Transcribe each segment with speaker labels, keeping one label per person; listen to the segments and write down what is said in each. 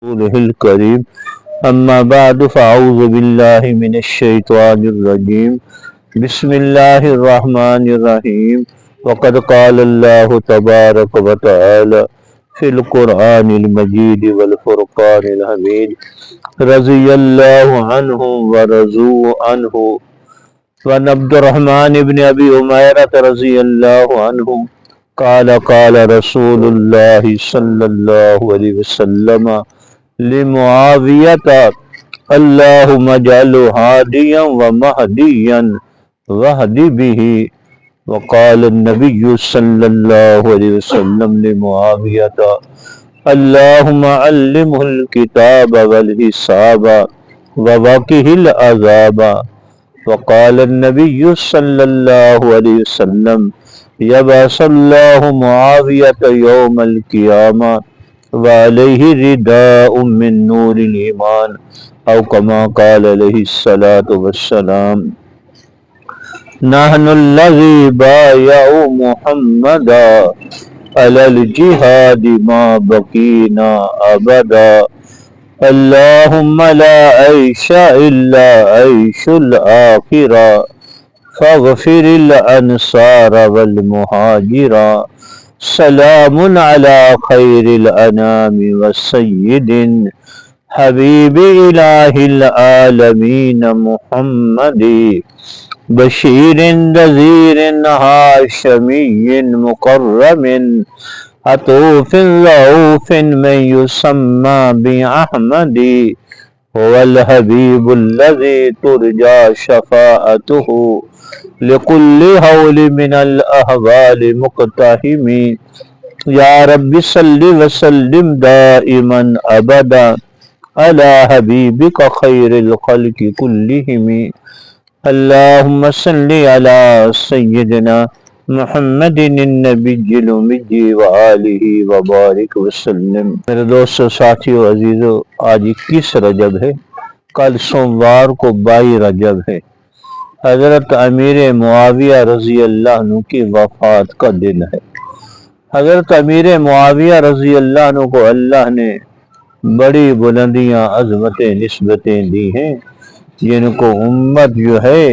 Speaker 1: رسوله الكريم أما بعد فأعوذ بالله من الشيطان الرجيم بسم الله الرحمن الرحيم وقد قال الله تبارك وتعالى في القرآن المجيد والفرقان الحميد رضي الله عنهم ورضوا عنه وعن عبد الرحمن بن أبي أميرة رضي الله عنه قال رسول الله صلى الله عليه وسلم لمعاوية اللهم اجعله هاديا ومهديا واهد به. وقال النبي صلى الله عليه وسلم لمعاوية اللهم علمه الكتاب والحساب ووقه العذاب. وقال النبي صلى الله عليه وسلم يبعث الله معاوية يوم القيامة وعليه رداء من نور الإيمان أو كما قال عليه الصلاة والسلام. نحن الذي بايعوا محمدا على الجهاد ما بقينا أبدا. اللهم لا عيش إلا عيش الآخرة فاغفر الأنصار والمهاجرة. سلام على خير الأنام والسيد حبيب إله العالمين محمد بشير نذير هاشمي مكرم عطوف رؤوف من يسمى بأحمد. هو الحبيب الذي ترجى شفاعته لكل هول من الأهوال مقتحم. يا رب صل وسلم دائما أبدا على حبيبك خير الخلق كلهم. اللهم صل على سيدنا محمد النبی الأمی وآلہ وبارک وسلم. میرے دوستو، ساتھیو، عزیزو، آج 21 رجب ہے، کل سوموار کو 22 رجب ہے، حضرت امیر معاویہ رضی اللہ عنہ کی وفات کا دن ہے۔ حضرت امیر معاویہ رضی اللہ عنہ کو اللہ نے بڑی بلندیاں، عظمتیں، نسبتیں دی ہیں، جن کو امت جو ہے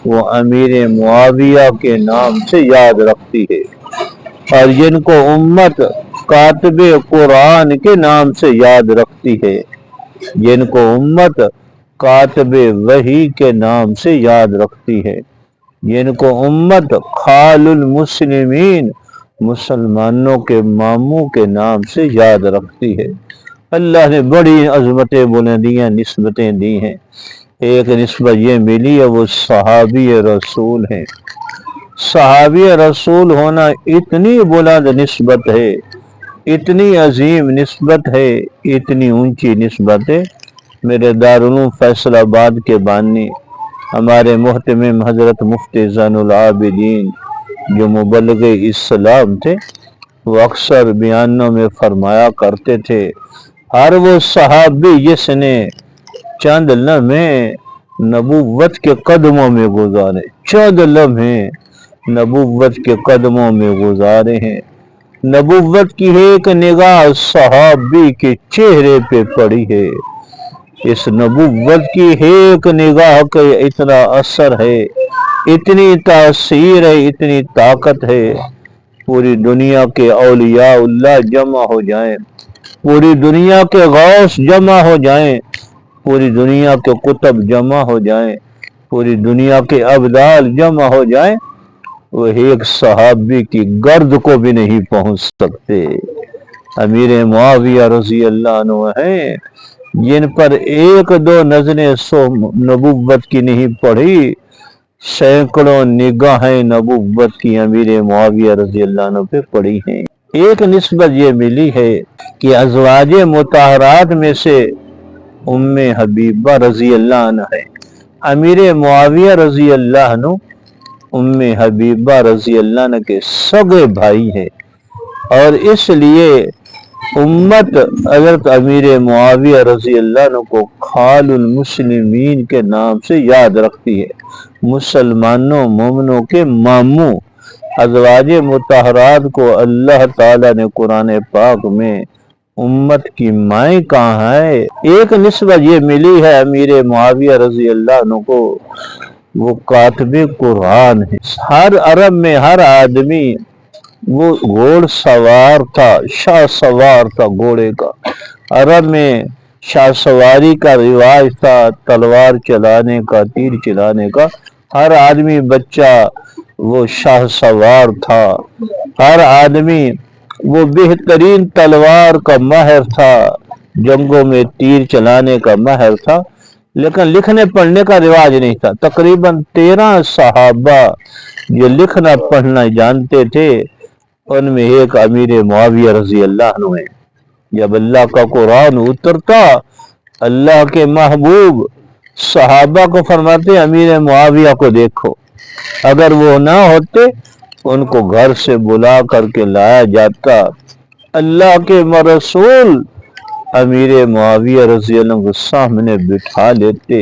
Speaker 1: وہ امیر معاویہ کے نام سے یاد رکھتی ہے، اور جن کو امت کاتب قرآن کے نام سے یاد رکھتی ہے، جن کو امت کاتب وحی کے نام سے یاد رکھتی ہے، جن کو امت خال المسلمین، مسلمانوں کے ماموں کے نام سے یاد رکھتی ہے۔ اللہ نے بڑی عظمتیں، بلندیاں، نسبتیں دی ہیں۔ ایک نسبت یہ ملی ہے، وہ صحابی رسول ہیں۔ صحابی رسول ہونا اتنی بلند نسبت ہے، اتنی عظیم نسبت ہے، اتنی اونچی نسبت ہے۔ میرے دارالعلوم فیصل آباد کے بانی ہمارے محتمم حضرت مفتی زین العابدین جو مبلغ اسلام تھے، وہ اکثر بیانوں میں فرمایا کرتے تھے، ہر وہ صحابی جس نے چند لمحے نبوت کے قدموں میں گزارے، چند لمحے نبوت کے قدموں میں گزارے ہیں، نبوت کی ایک نگاہ صحابی کے چہرے پہ پڑی ہے، اس نبوت کی ایک نگاہ کا اتنا اثر ہے، اتنی تاثیر ہے، اتنی طاقت ہے، پوری دنیا کے اولیاء اللہ جمع ہو جائیں، پوری دنیا کے غوث جمع ہو جائیں، پوری دنیا کے قطب جمع ہو جائیں، پوری دنیا کے ابدال جمع ہو جائیں، وہ ایک صحابی کی گرد کو بھی نہیں پہنچ سکتے۔ امیر معاویہ رضی اللہ عنہ ہیں، جن پر ایک دو نظریں سو نبوت کی نہیں پڑھی، سینکڑوں نگاہیں نبوت کی امیر معاویہ رضی اللہ عنہ پہ پڑی ہیں۔ ایک نسبت یہ ملی ہے کہ ازواج مطہرات میں سے ام حبیبہ رضی اللہ عنہ ہے۔ امیر معاویہ رضی اللہ عنہ ام حبیبہ رضی اللہ عنہ کے سگے بھائی ہیں، اور اس لیے امت حضرت امیر معاویہ رضی اللہ عنہ کو خال المسلمین کے نام سے یاد رکھتی ہے، مسلمانوں، مومنوں کے ماموں۔ ازواج مطہرات کو اللہ تعالیٰ نے قرآن پاک میں امت کی مائیں کہاں ہے؟ ایک نسبت یہ ملی ہے امیر معاویہ رضی اللہ عنہ کو، وہ کاتب قرآن ہے۔ ہر عرب میں ہر آدمی وہ گھوڑ سوار تھا، شاہ سوار تھا گھوڑے کا۔ عرب میں شاہ سواری کا رواج تھا، تلوار چلانے کا، تیر چلانے کا۔ ہر آدمی بچہ وہ شاہ سوار تھا، ہر آدمی وہ بہترین تلوار کا ماہر تھا، جنگوں میں تیر چلانے کا ماہر تھا، لیکن لکھنے پڑھنے کا رواج نہیں تھا۔ تقریباً 13 صحابہ جو لکھنا پڑھنا جانتے تھے، ان میں ایک امیر معاویہ رضی اللہ عنہ ہے۔ جب اللہ کا قرآن اترتا، اللہ کے محبوب صحابہ کو فرماتے امیر معاویہ کو دیکھو، اگر وہ نہ ہوتے ان کو گھر سے بلا کر کے لایا جاتا، اللہ کے رسول امیر معاویہ رضی اللہ عنہ کو سامنے بٹھا لیتے،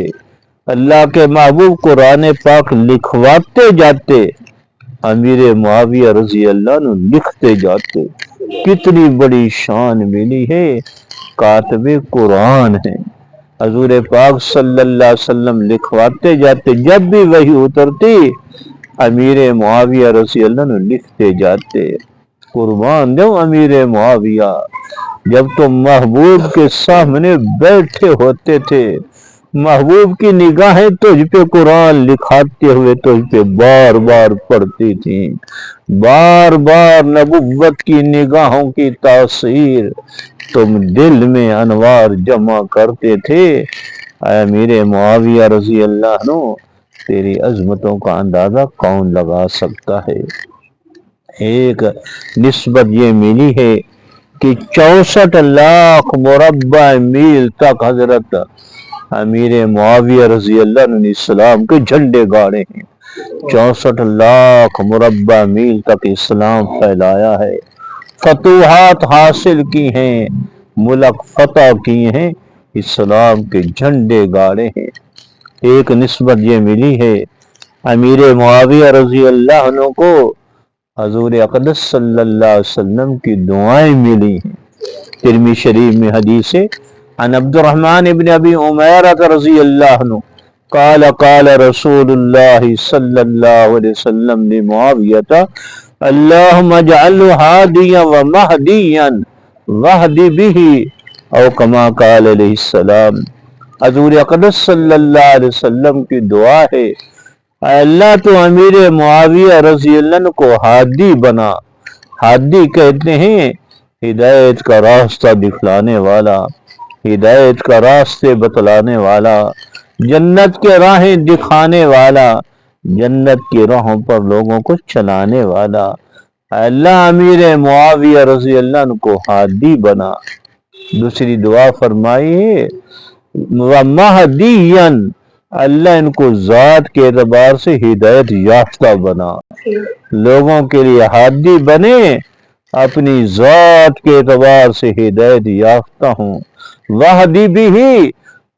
Speaker 1: اللہ کے محبوب قرآن پاک لکھواتے جاتے، امیر معاویہ رضی اللہ عنہ لکھتے جاتے۔ کتنی بڑی شان ملی ہے، کاتب قرآن ہے۔ حضور پاک صلی اللہ علیہ وسلم لکھواتے جاتے، جب بھی وحی اترتی امیر معاویہ رضی اللہ عنہ لکھتے جاتے۔ قربان دو امیر معاویہ، جب تم محبوب کے سامنے بیٹھے ہوتے تھے، محبوب کی نگاہیں تجھ پہ قرآن لکھاتے ہوئے تجھ پہ بار بار پڑھتی تھیں، بار بار نبوت کی نگاہوں کی تاثیر تم دل میں انوار جمع کرتے تھے۔ اے امیر معاویہ رضی اللہ عنہ، تیری عظمتوں کا اندازہ کون لگا سکتا ہے؟ ایک نسبت یہ ملی ہے کہ 64 لاکھ مربع میل تک حضرت امیر معاویہ رضی اللہ عنہ نے اسلام کے جھنڈے گاڑے ہیں۔ 64 لاکھ مربع میل تک اسلام پھیلایا ہے، فتوحات حاصل کی ہیں، ملک فتح کیے ہیں، اسلام کے جھنڈے گاڑے ہیں۔ ایک نسبت یہ ملی ہے امیر معاویہ رضی اللہ عنہ کو حضور اقدس صلی اللہ علیہ وسلم کی دعائیں ملی ہیں۔ ترمذی شریف میں حدیث ہے، عن عبد الرحمن ابن ابی عمیرہ رضی اللہ عنہ قال قال رسول اللہ صلی اللہ علیہ وسلم لمعاویہ اللہم اجعلہ ہادیا ومہدیا واہد بہ، او کما قال علیہ السلام۔ حضور اقدس صلی اللہ علیہ وسلم کی دعا ہے، اے اللہ تو امیر معاویہ رضی اللہ عنہ کو ہادی بنا۔ ہادی کہتے ہیں ہدایت کا راستہ دکھلانے والا، ہدایت کا راستے بتلانے والا، جنت کے راہیں دکھانے والا، جنت کی راہوں پر لوگوں کو چلانے والا۔ اے اللہ امیر معاویہ رضی اللہ عنہ کو ہادی بنا۔ دوسری دعا فرمائی ہے وَمَهْدِيًّا، اللہ ان کو ذات کے اعتبار سے ہدایت یافتہ بنا، لوگوں کے لیے ہادی بنے، اپنی ذات کے اعتبار سے ہدایت یافتہ ہوں۔ وَهْدِ بِهِ،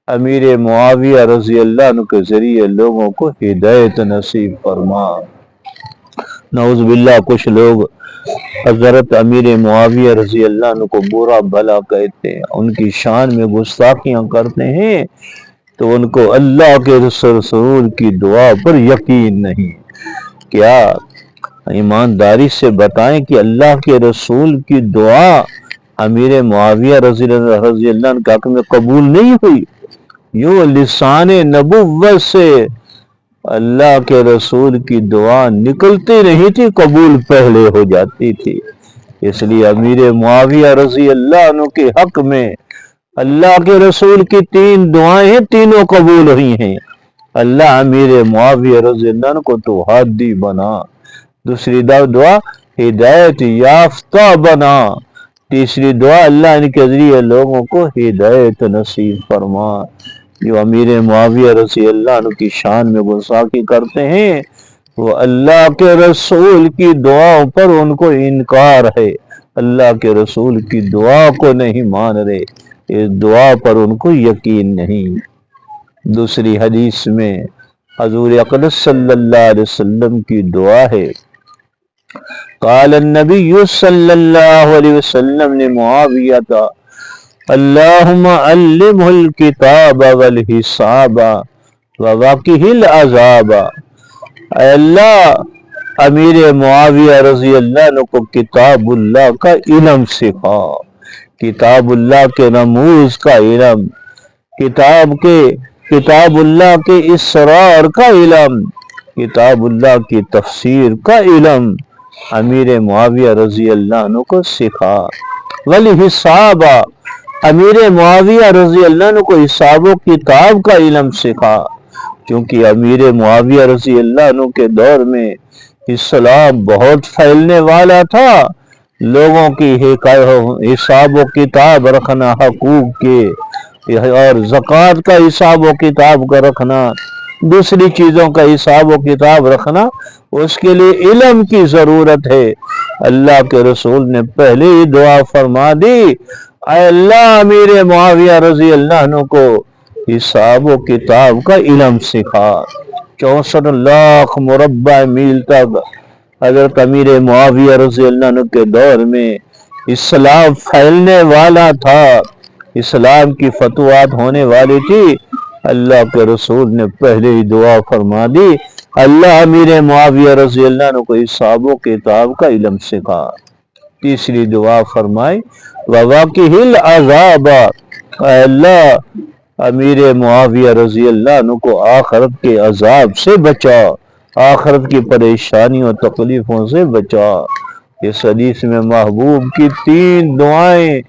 Speaker 1: امیر معاویہ رضی اللہ عنہ کے ذریعے لوگوں کو ہدایت نصیب فرما۔ نعوذ باللہ کچھ لوگ حضرت امیر معاویہ رضی اللہ عنہ کو برا بھلا کہتے ہیں، ان کی شان میں گستاخیاں کرتے ہیں، تو ان کو اللہ کے رسول کی دعا پر یقین نہیں۔ کیا ایمانداری سے بتائیں کہ اللہ کے رسول کی دعا امیر معاویہ رضی اللہ عنہ کے حق میں قبول نہیں ہوئی؟ یوں لسان نبوت سے اللہ کے رسول کی دعا نکلتی نہیں تھی، قبول پہلے ہو جاتی تھی۔ اس لیے امیر معاویہ رضی اللہ عنہ کے حق میں اللہ کے رسول کی 3 دعائیں ہیں، تینوں قبول ہوئی ہیں۔ اللہ امیر معاویہ رضی اللہ عنہ کو تو ہادی بنا، دوسری دعا ہدایت یافتہ بنا، تیسری دعا اللہ ان کے ذریعے لوگوں کو ہدایت نصیب فرما۔ جو امیر معاویہ رضی اللہ عنہ کی شان میں گستاخی کرتے ہیں، وہ اللہ کے رسول کی دعاؤں پر ان کو انکار ہے، اللہ کے رسول کی دعا کو نہیں مان رہے، اس دعا پر ان کو یقین نہیں۔ دوسری حدیث میں حضور اقدس صلی اللہ علیہ وسلم کی دعا ہے، قال النبی صلی اللہ علیہ وسلم نے معاویہ اللہم علمہ الکتاب والحساب ووقہ العذاب۔ اے اللہ امیر معاویہ رضی اللہ عنہ کو کتاب اللہ کا علم سکھا، کتاب اللہ کے رموز کا علم، کتاب اللہ کے اسرار کا علم، کتاب اللہ کی تفسیر کا علم امیر معاویہ رضی اللہ عنہ کو سکھا۔ والحساب، امیر معاویہ رضی اللہ عنہ کو حساب و کتاب کا علم سکھا، کیونکہ امیر معاویہ رضی اللہ عنہ کے دور میں اسلام بہت پھیلنے والا تھا، لوگوں کی حساب و کتاب رکھنا، حقوق کے اور زکوٰۃ کا حساب و کتاب کا رکھنا، دوسری چیزوں کا حساب و کتاب رکھنا، اس کے لیے علم کی ضرورت ہے۔ اللہ کے رسول نے پہلے ہی دعا فرما دی، اے اللہ امیر معاویہ رضی اللہ عنہ کو حساب و کتاب کا علم سکھا۔ 64 لاکھ مربع میل تک حضرت امیر معاویہ رضی اللہ عنہ کے دور میں اسلام پھیلنے والا تھا، اسلام کی فتوحات ہونے والی تھی۔ اللہ کے رسول نے پہلے ہی دعا فرما دی، اللہ امیر معاویہ رضی اللہ عنہ کو حساب و کتاب کا علم سکھا۔ تیسری دعا فرمائی، وَوَقِهِ الْعَذَابَ، اے اللہ امیر معاویہ رضی اللہ عنہ کو آخرت کے عذاب سے بچا، آخرت کی پریشانیوں تکلیفوں سے بچا۔ اس حدیث میں محبوب کی 3 دعائیں